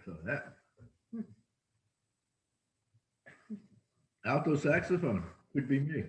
So that alto saxophone could be me.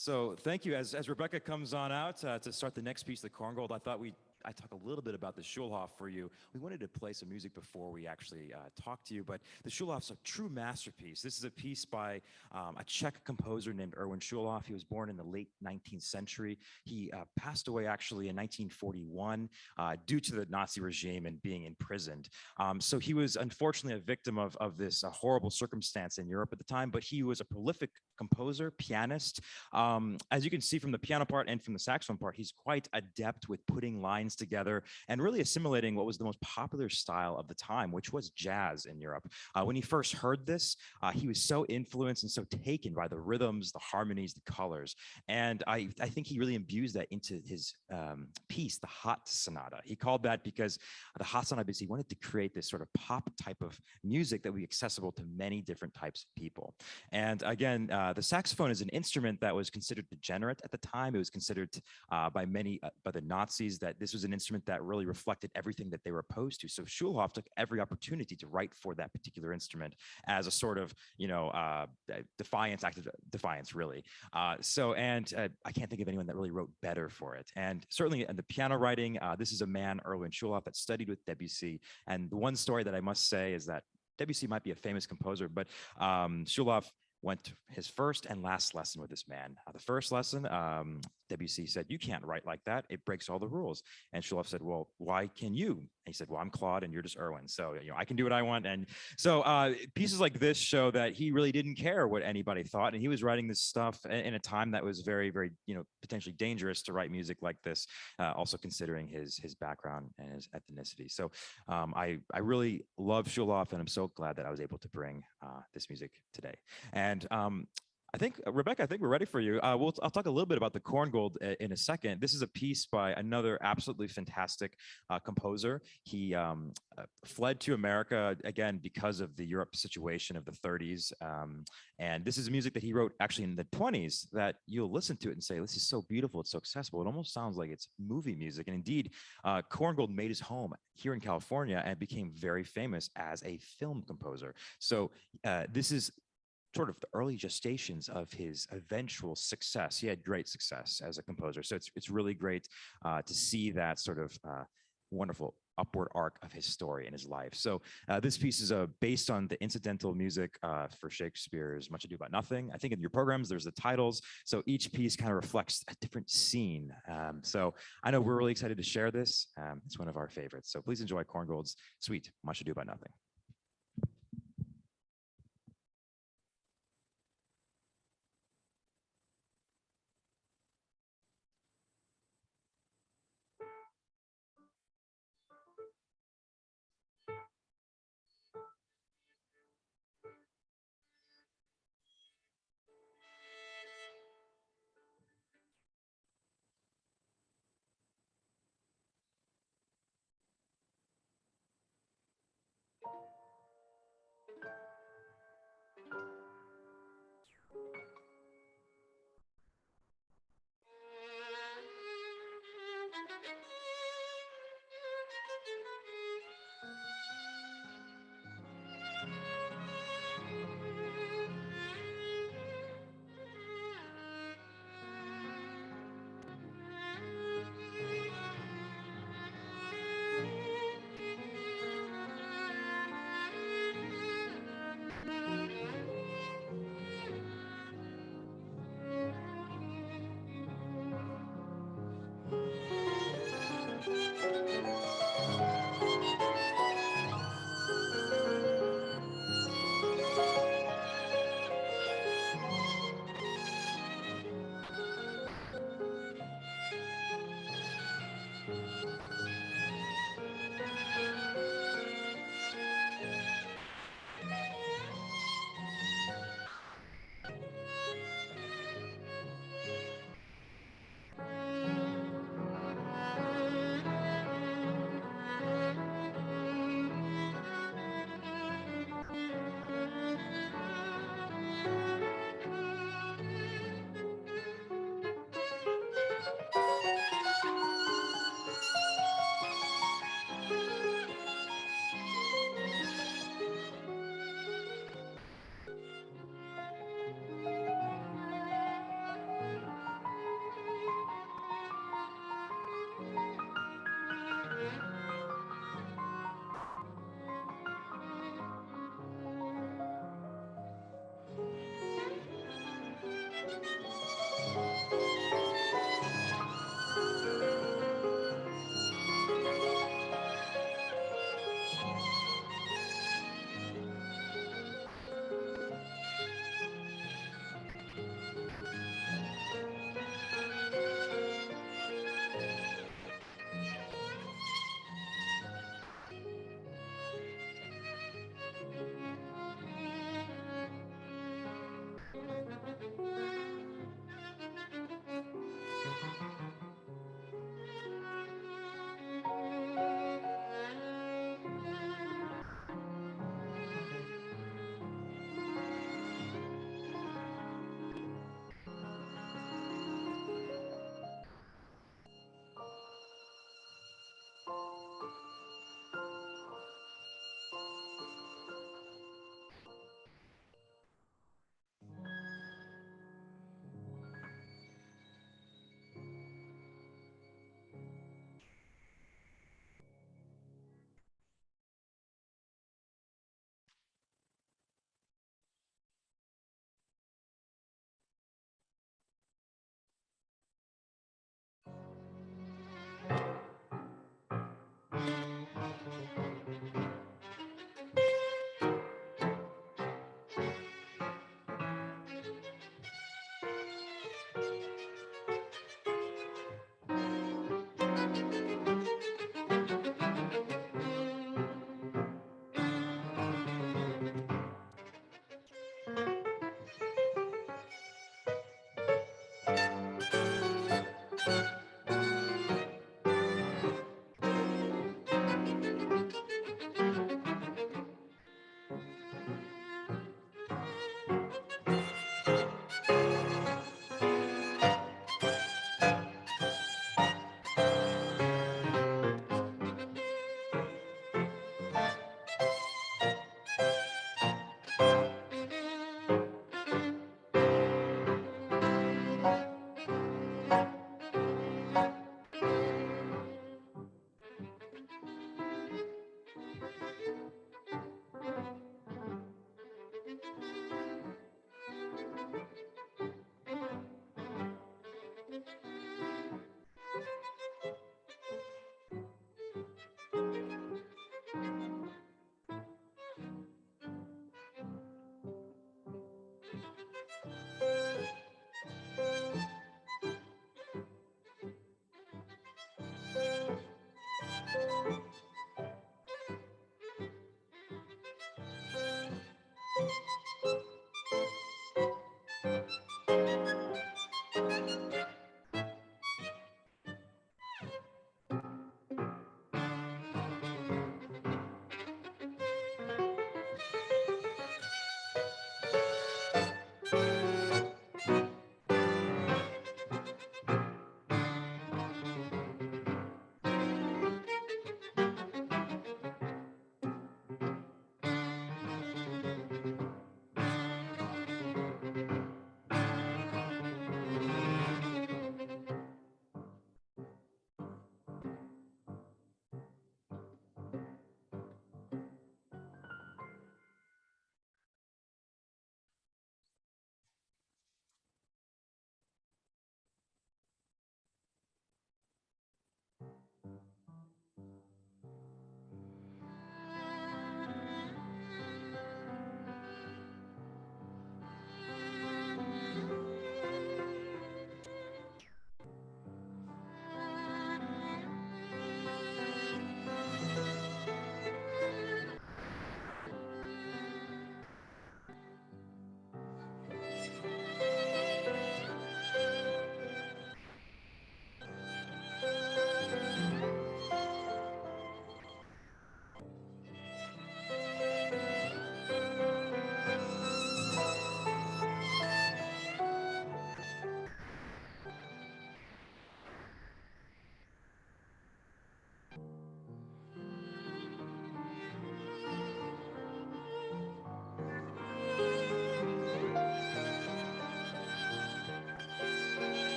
So thank you. As Rebecca comes on out to start the next piece, the Korngold, I talk a little bit about the Schulhoff for you. We wanted to play some music before we actually talk to you, but the Schulhoff's a true masterpiece. This is a piece by a Czech composer named Erwin Schulhoff. He was born in the late 19th century. He passed away actually in 1941 due to the Nazi regime and being imprisoned. So he was unfortunately a victim of this horrible circumstance in Europe at the time, but he was a prolific composer, pianist. As you can see from the piano part and from the saxophone part, he's quite adept with putting lines together and really assimilating what was the most popular style of the time, which was jazz in Europe. When he first heard this, he was so influenced and so taken by the rhythms, the harmonies, the colors. And I think he really imbues that into his piece, the Hot Sonata. He called that because the Hot Sonata, because he wanted to create this sort of pop type of music that would be accessible to many different types of people. And again, the saxophone is an instrument that was considered degenerate at the time. It was considered by many, by the Nazis, that this was an instrument that really reflected everything that they were opposed to. So Schulhoff took every opportunity to write for that particular instrument as a sort of, defiance, act of defiance, really. I can't think of anyone that really wrote better for it. And certainly in the piano writing, this is a man, Erwin Schulhoff, that studied with Debussy. And the one story that I must say is that Debussy might be a famous composer, but Schulhoff went to his first and last lesson with this man. The first lesson, Debussy said, "You can't write like that. It breaks all the rules." And Schulhoff said, "Well, why can you?" And he said, "Well, I'm Claude and you're just Erwin. So, I can do what I want." And so pieces like this show that he really didn't care what anybody thought. And he was writing this stuff in a time that was very, very, potentially dangerous to write music like this, also considering his background and his ethnicity. So I really love Schulhoff, and I'm so glad that I was able to bring this music today. And I think, Rebecca, I think we're ready for you. I'll talk a little bit about the Korngold in a second. This is a piece by another absolutely fantastic composer. He fled to America, again, because of the Europe situation of the 30s. And this is music that he wrote actually in the 20s that you'll listen to it and say, this is so beautiful, it's so accessible. It almost sounds like it's movie music. And indeed, Korngold made his home here in California and became very famous as a film composer. So this is sort of the early gestations of his eventual success. He had great success as a composer. So it's really great to see that sort of wonderful upward arc of his story in his life. So this piece is based on the incidental music for Shakespeare's Much Ado About Nothing. I think in your programs, there's the titles. So each piece kind of reflects a different scene. So I know we're really excited to share this. It's one of our favorites. So please enjoy Korngold's suite, Much Ado About Nothing.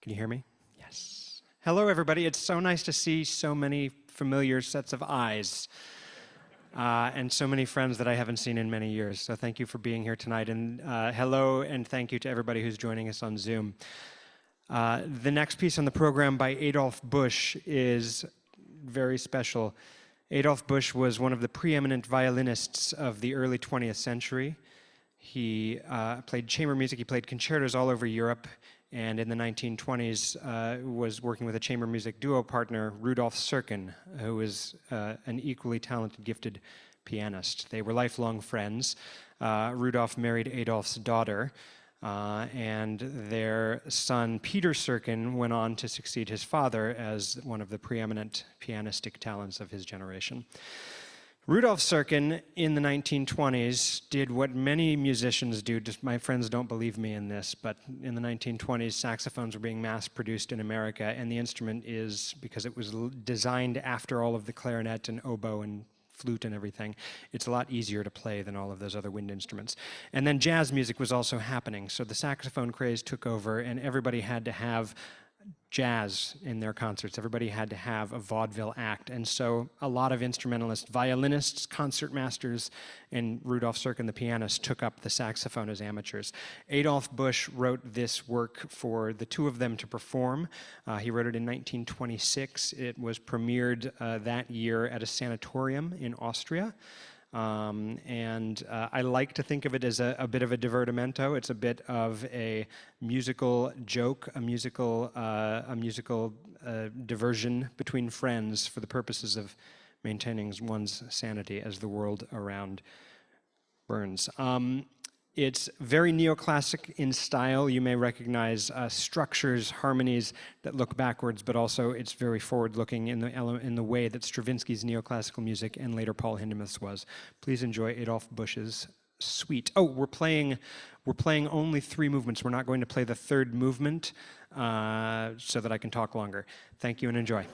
Can you hear me? Yes. Hello, everybody. It's so nice to see so many familiar sets of eyes and so many friends that I haven't seen in many years. So thank you for being here tonight. And hello, and thank you to everybody who's joining us on Zoom. The next piece on the program by Adolf Busch is very special. Adolf Busch was one of the preeminent violinists of the early 20th century. He played chamber music, he played concertos all over Europe, and in the 1920s was working with a chamber music duo partner, Rudolf Serkin, who was an equally talented, gifted pianist. They were lifelong friends. Rudolf married Adolf's daughter, and their son, Peter Serkin, went on to succeed his father as one of the preeminent pianistic talents of his generation. Rudolf Serkin, in the 1920s, did what many musicians do. Just my friends don't believe me in this, but in the 1920s, saxophones were being mass-produced in America, and the instrument is, because it was designed after all of the clarinet and oboe and flute and everything, it's a lot easier to play than all of those other wind instruments. And then jazz music was also happening, so the saxophone craze took over, and everybody had to have jazz in their concerts. Everybody had to have a vaudeville act. And so a lot of instrumentalists, violinists, concertmasters, and Rudolf Serkin, the pianist, took up the saxophone as amateurs. Adolf Busch wrote this work for the two of them to perform. He wrote it in 1926. It was premiered that year at a sanatorium in Austria. I like to think of it as a bit of a divertimento. It's a bit of a musical joke, a musical diversion between friends for the purposes of maintaining one's sanity as the world around burns. It's very neoclassic in style. You may recognize structures, harmonies that look backwards, but also it's very forward-looking in the way that Stravinsky's neoclassical music and later Paul Hindemith's was. Please enjoy Adolf Busch's Suite. Oh, we're playing only 3 movements. We're not going to play the 3rd movement so that I can talk longer. Thank you and enjoy.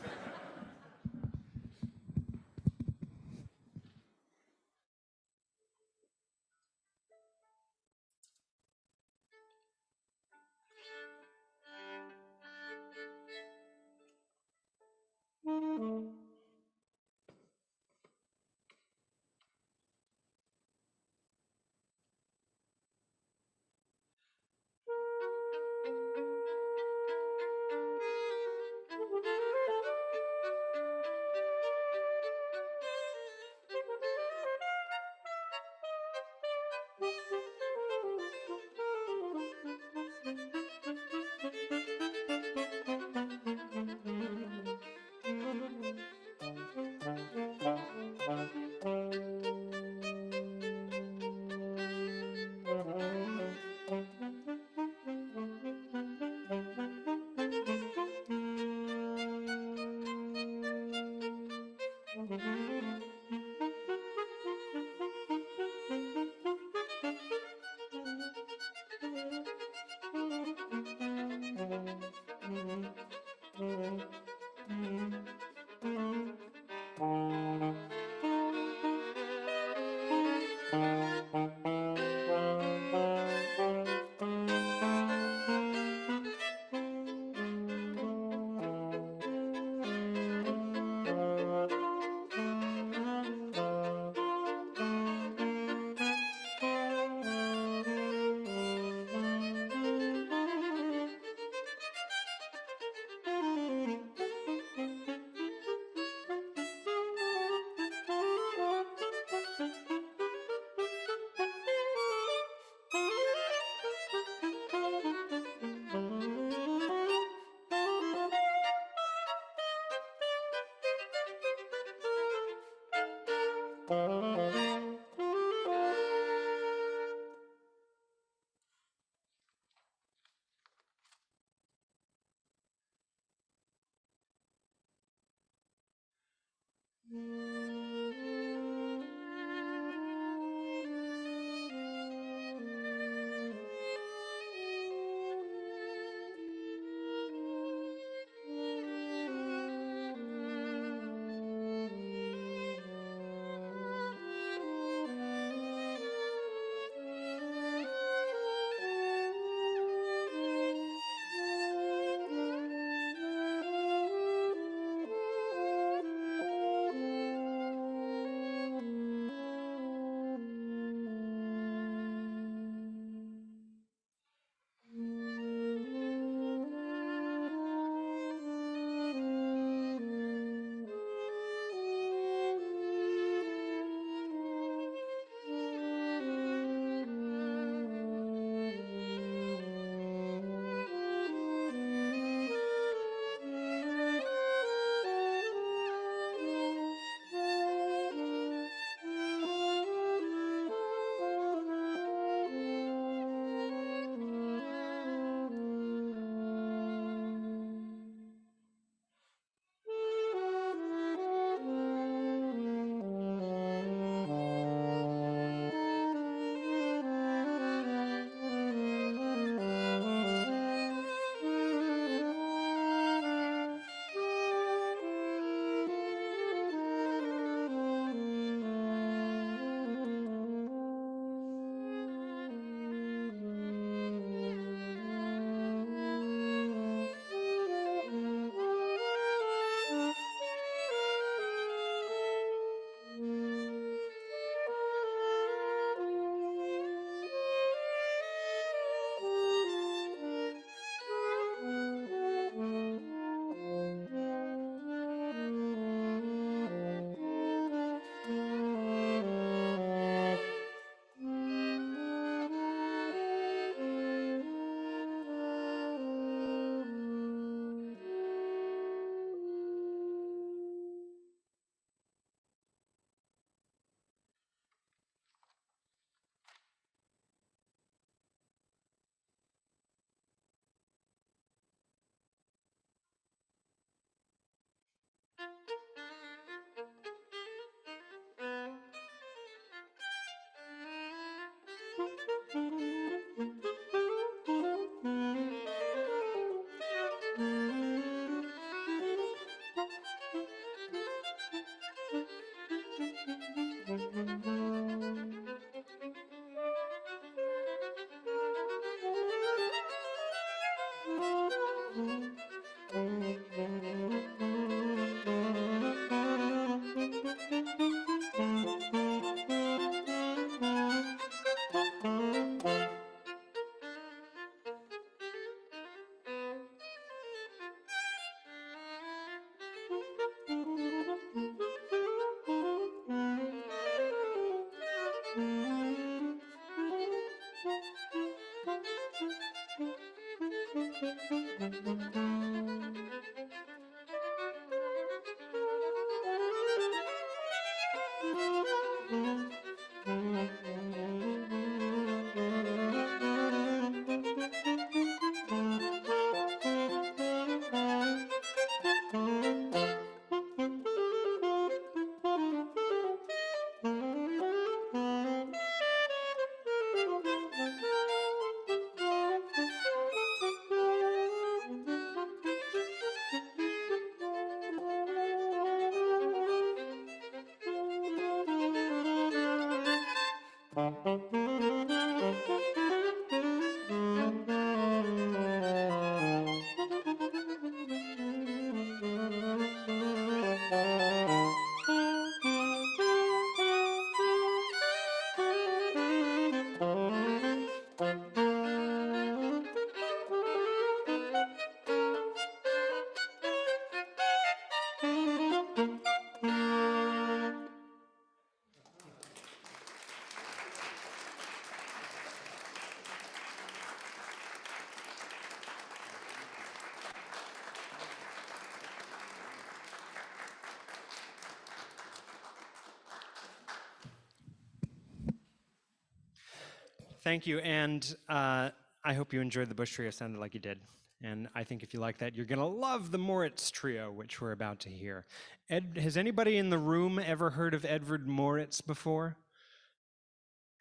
Thank you, and I hope you enjoyed the Busch Trio. Sounded like you did. And I think if you like that, you're gonna love the Moritz Trio, which we're about to hear. Has anybody in the room ever heard of Edvard Moritz before?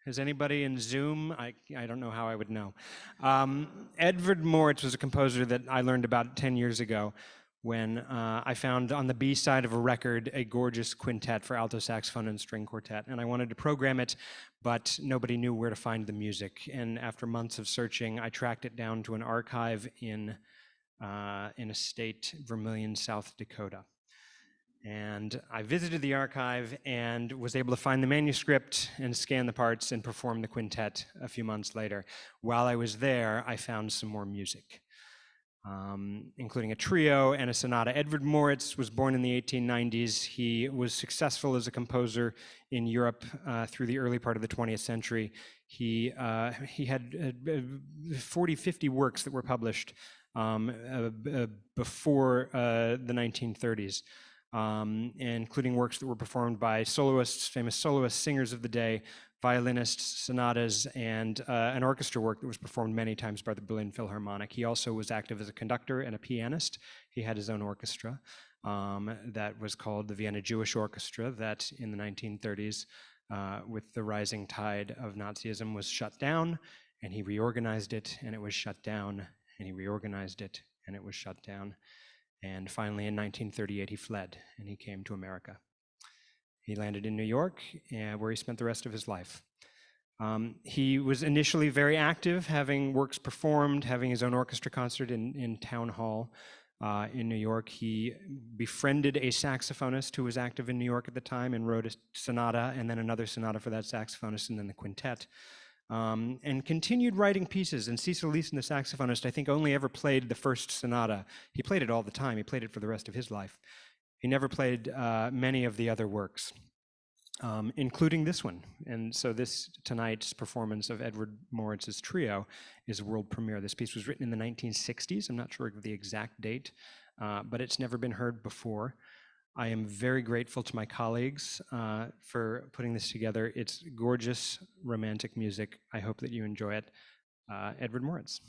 Has anybody in Zoom? I don't know how I would know. Edvard Moritz was a composer that I learned about 10 years ago when I found on the B side of a record a gorgeous quintet for alto saxophone and string quartet. And I wanted to program it, but nobody knew where to find the music. And after months of searching, I tracked it down to an archive in a state, Vermilion, South Dakota. And I visited the archive and was able to find the manuscript and scan the parts and perform the quintet a few months later. While I was there, I found some more music, including a trio and a sonata. Edvard Moritz was born in the 1890s. He was successful as a composer in Europe through the early part of the 20th century. He had 40, 50 works that were published before the 1930s. Including works that were performed by soloists, famous soloists, singers of the day, violinists, sonatas, and an orchestra work that was performed many times by the Berlin Philharmonic. He also was active as a conductor and a pianist. He had his own orchestra that was called the Vienna Jewish Orchestra, that in the 1930s, with the rising tide of Nazism, was shut down, and he reorganized it, and it was shut down, and he reorganized it, and it was shut down. And finally, in 1938, he fled, and he came to America. He landed in New York, where he spent the rest of his life. He was initially very active, having works performed, having his own orchestra concert in Town Hall in New York. He befriended a saxophonist who was active in New York at the time and wrote a sonata, and then another sonata for that saxophonist, and then the quintet. And continued writing pieces. And Cecil Leeson, the saxophonist, I think only ever played the first sonata. He played it all the time. He played it for the rest of his life. He never played many of the other works, including this one. And so tonight's performance of Edvard Moritz's trio is a world premiere. This piece was written in the 1960s. I'm not sure of the exact date, but it's never been heard before. I am very grateful to my colleagues for putting this together. It's gorgeous, romantic music. I hope that you enjoy it. Edvard Moritz.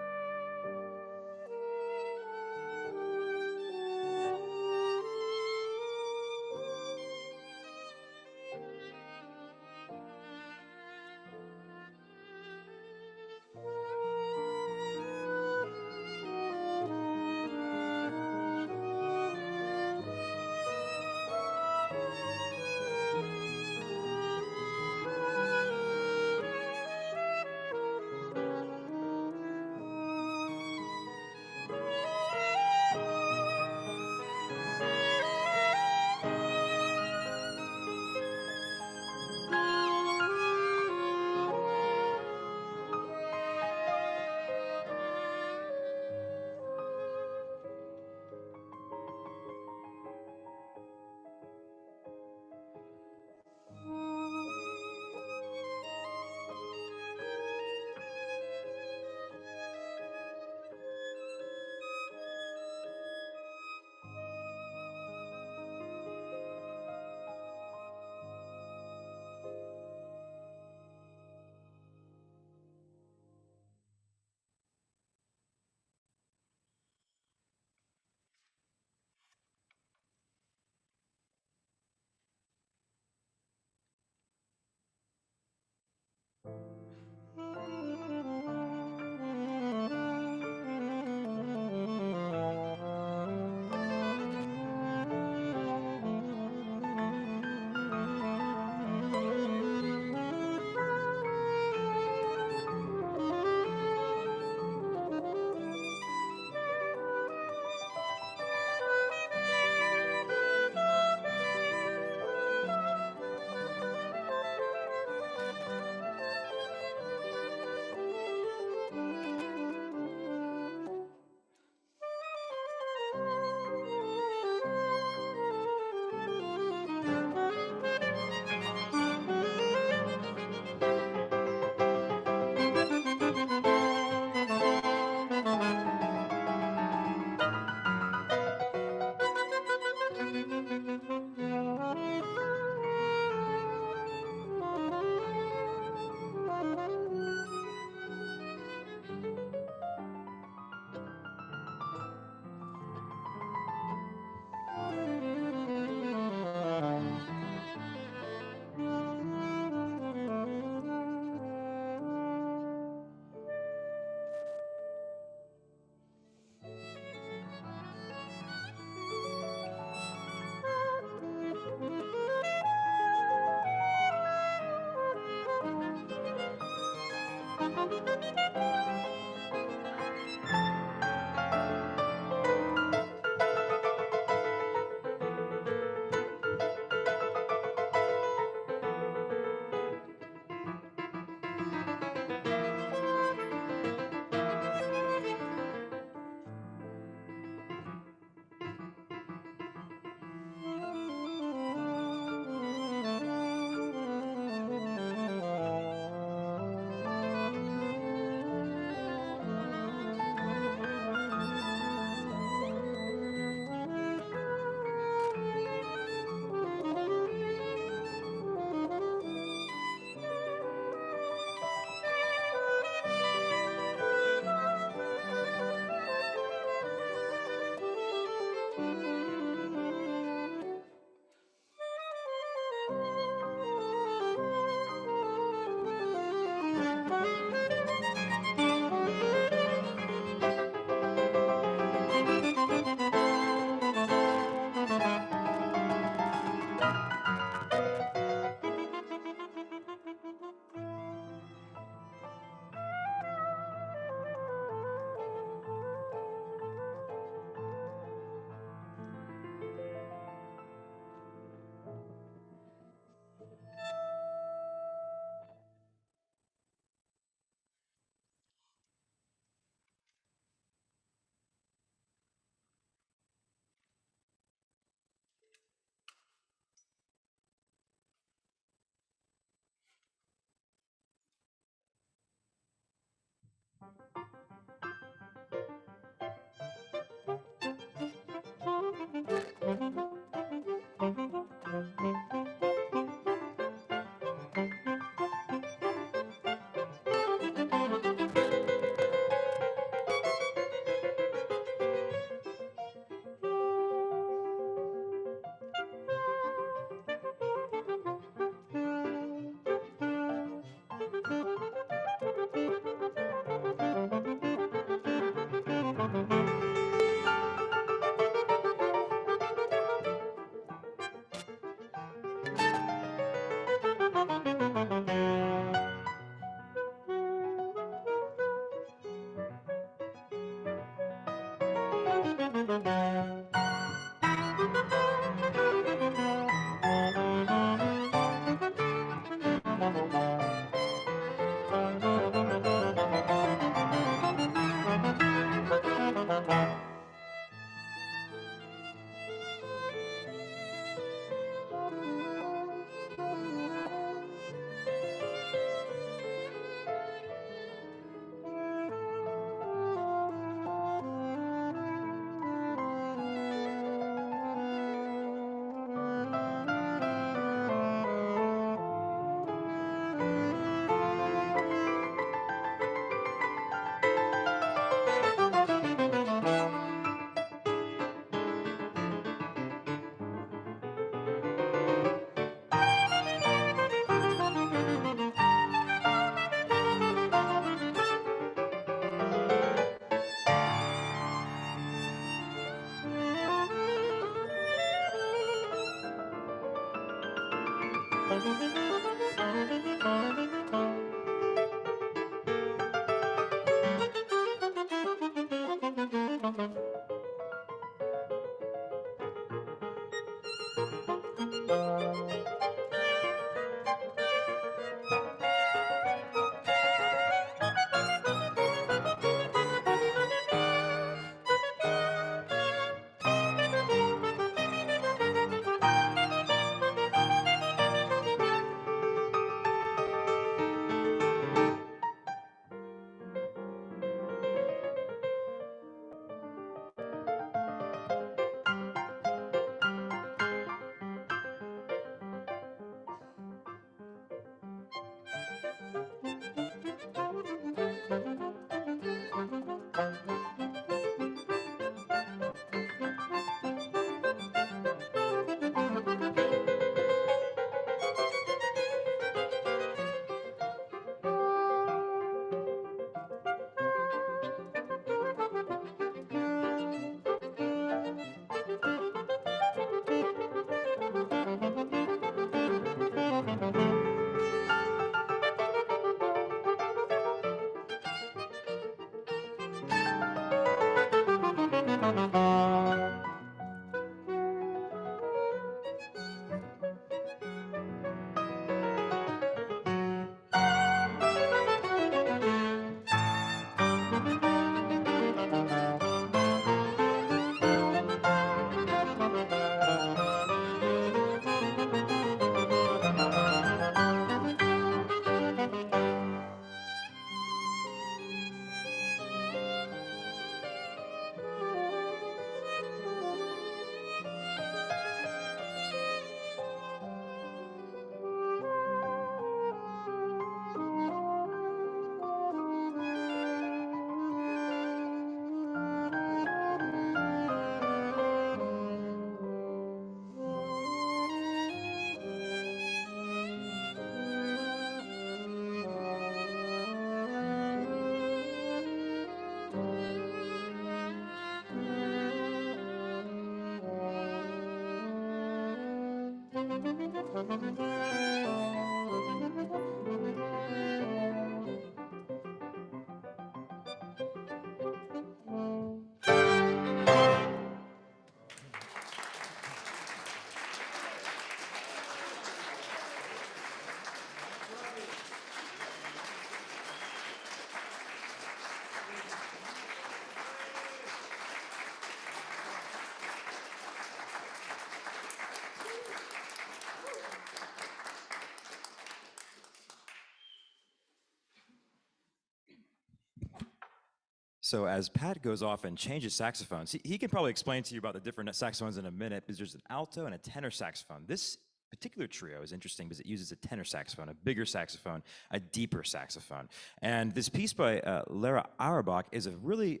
So as Pat goes off and changes saxophones, he can probably explain to you about the different saxophones in a minute, because there's an alto and a tenor saxophone. This particular trio is interesting because it uses a tenor saxophone, a bigger saxophone, a deeper saxophone. And this piece by Lera Auerbach is a really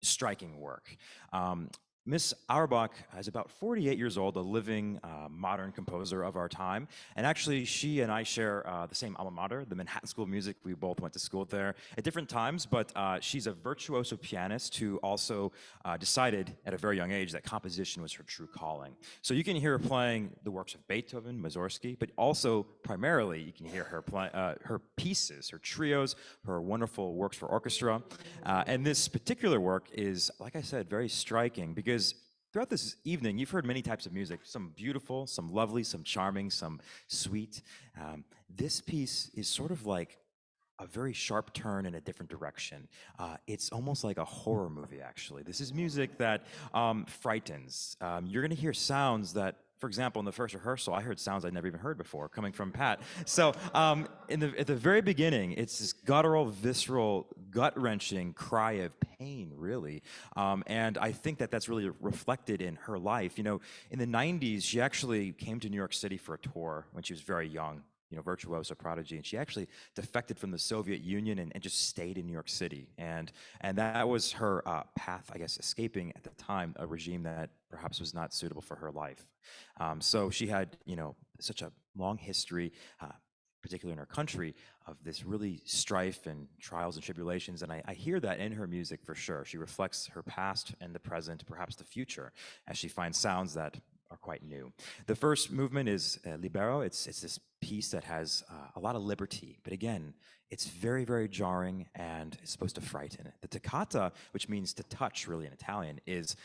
striking work. Miss Auerbach is about 48 years old, a living modern composer of our time. And actually, she and I share the same alma mater, the Manhattan School of Music. We both went to school there at different times, but she's a virtuoso pianist who also decided at a very young age that composition was her true calling. So you can hear her playing the works of Beethoven, Mussorgsky, but also primarily you can hear her play her pieces, her trios, her wonderful works for orchestra. And this particular work is, like I said, very striking because because throughout this evening, you've heard many types of music, some beautiful, some lovely, some charming, some sweet. This piece is sort of like a very sharp turn in a different direction. It's almost like a horror movie, actually. This is music that frightens. You're going to hear sounds that, for example, in the first rehearsal, I heard sounds I'd never even heard before coming from Pat. So at the very beginning, it's this guttural, visceral, gut-wrenching cry of pain, really. And I think that that's really reflected in her life. You know, in the 90s, she actually came to New York City for a tour when she was very young, you know, virtuoso prodigy, and she actually defected from the Soviet Union and just stayed in New York City. And that was her path, I guess, escaping at the time a regime that perhaps was not suitable for her life. So she had, you know, such a long history, particularly in her country, of this really strife and trials and tribulations. And I hear that in her music for sure. She reflects her past and the present, perhaps the future, as she finds sounds that are quite new. The first movement is Libero. It's this piece that has a lot of liberty, but again, it's very, very jarring and it's supposed to frighten. The toccata, which means to touch really in Italian, is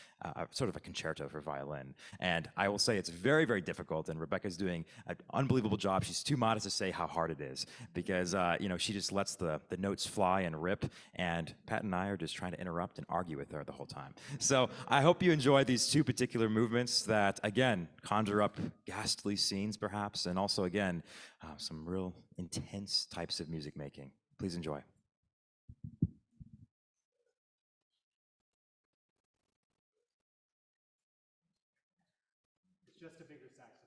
sort of a concerto for violin. And I will say it's very, very difficult, and Rebecca's doing an unbelievable job. She's too modest to say how hard it is because, you know, she just lets the notes fly and rip, and Pat and I are just trying to interrupt and argue with her the whole time. So I hope you enjoy these two particular movements that, again, conjure up ghastly scenes perhaps, and also, again, some real intense types of music making. Please enjoy. It's just a bigger saxophone.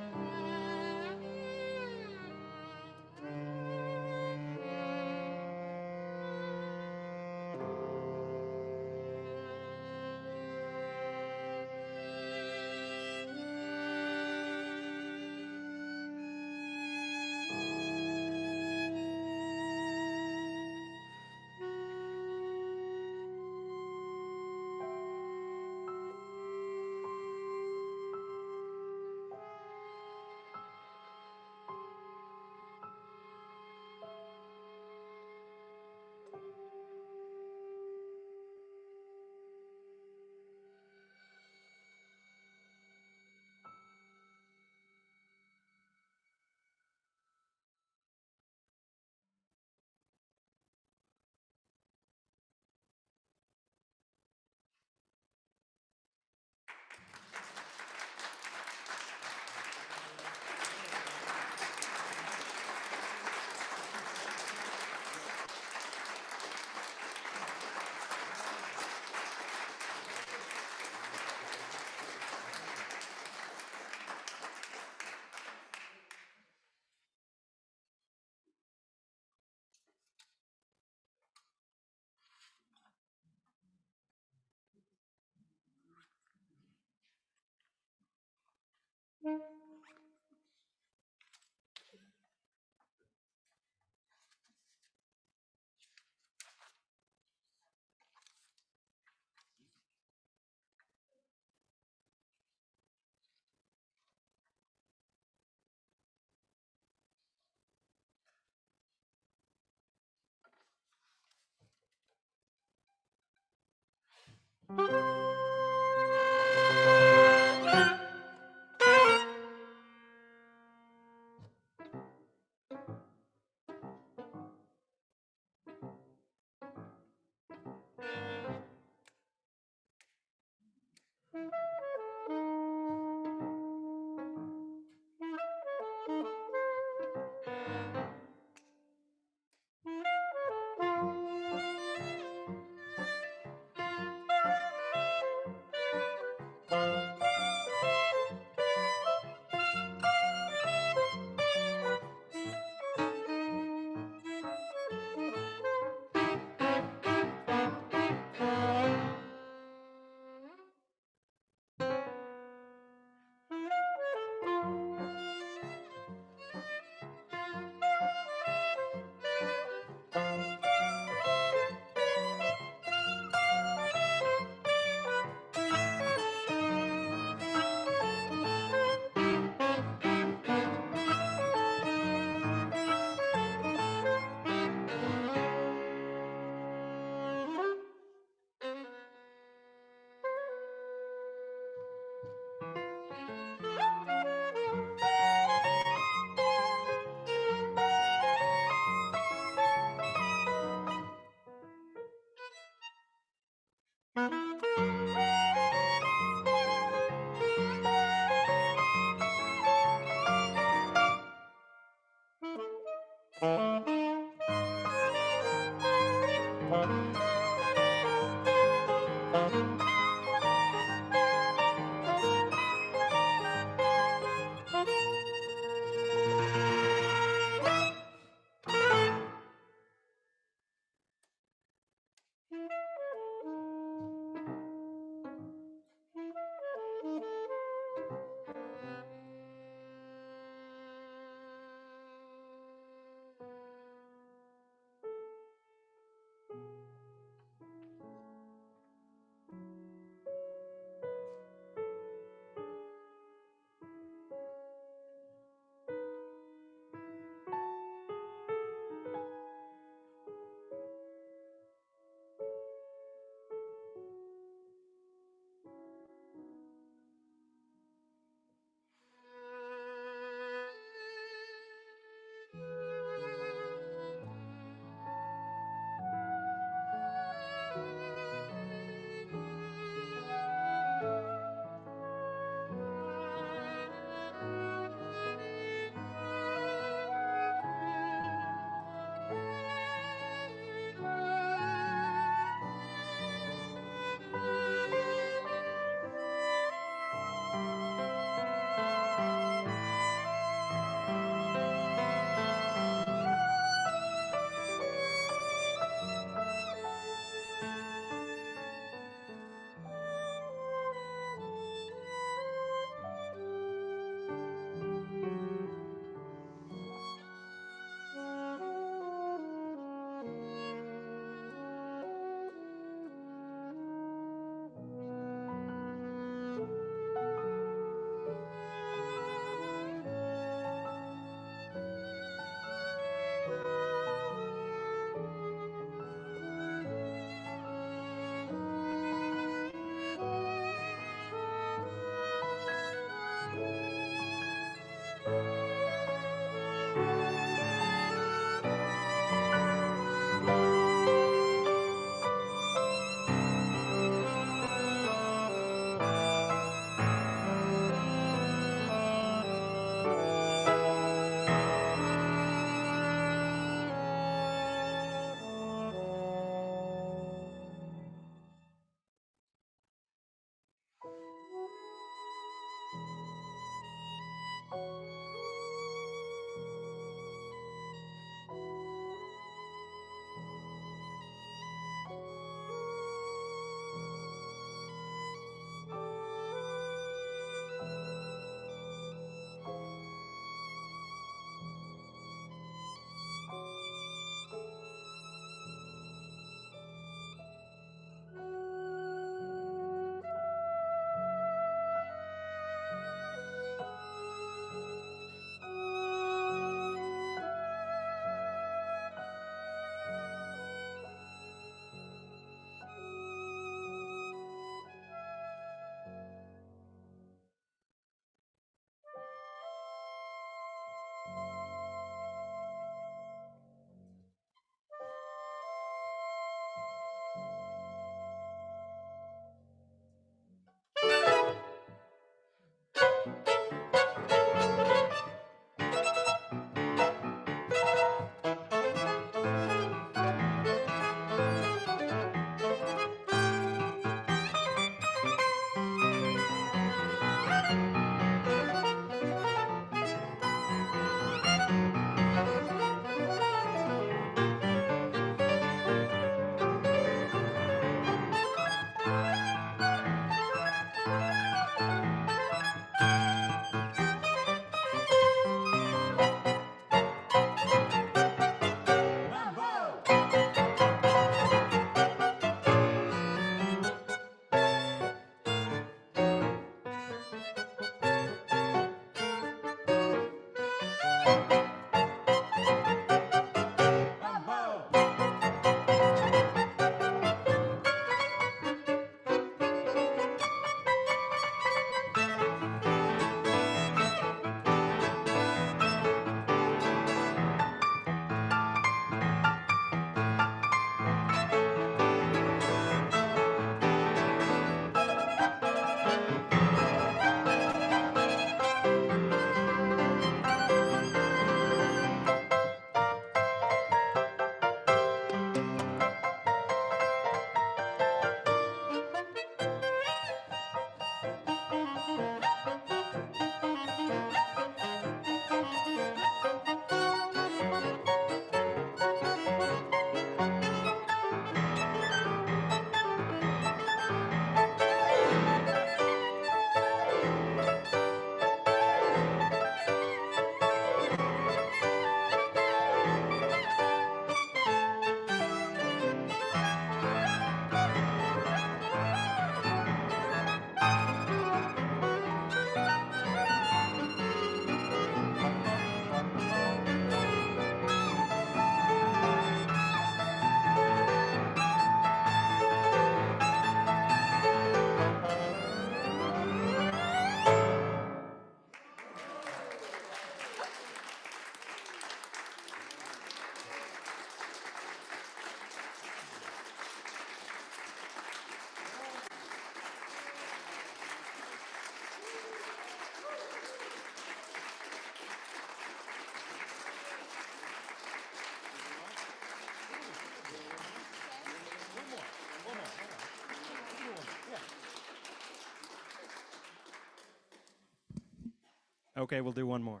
Okay, we'll do one more.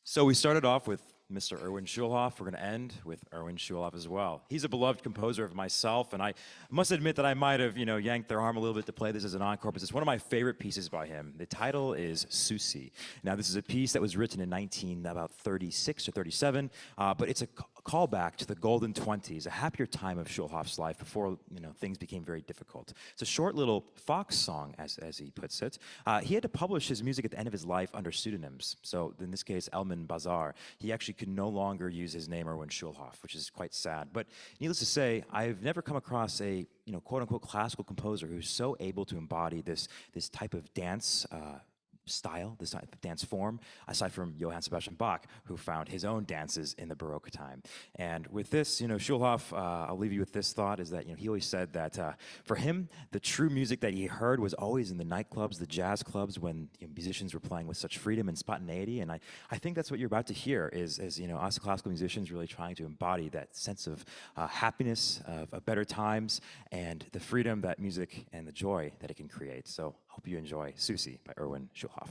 So we started off with Mr. Erwin Schulhoff. We're going to end with Erwin Schulhoff as well. He's a beloved composer of myself, and I must admit that I might have, yanked their arm a little bit to play this as an encore, but it's one of my favorite pieces by him. The title is Susi. Now, this is a piece that was written in 1936 or 37, but it's a callback to the golden 20s, a happier time of Schulhoff's life before, things became very difficult. It's a short little Fox song, as he puts it. He had to publish his music at the end of his life under pseudonyms. So in this case, Elman Bazar. He actually could no longer use his name Erwin Schulhoff, which is quite sad. But needless to say, I've never come across a quote-unquote classical composer who's so able to embody this type of dance style, this type of dance form, aside from Johann Sebastian Bach, who found his own dances in the Baroque time. And with this, Schulhoff, I'll leave you with this thought, is that he always said that for him, the true music that he heard was always in the nightclubs, the jazz clubs, when musicians were playing with such freedom and spontaneity. And I think that's what you're about to hear, is us classical musicians really trying to embody that sense of happiness, of better times, and the freedom that music and the joy that it can create. So hope you enjoy Susi by Erwin Schulhoff.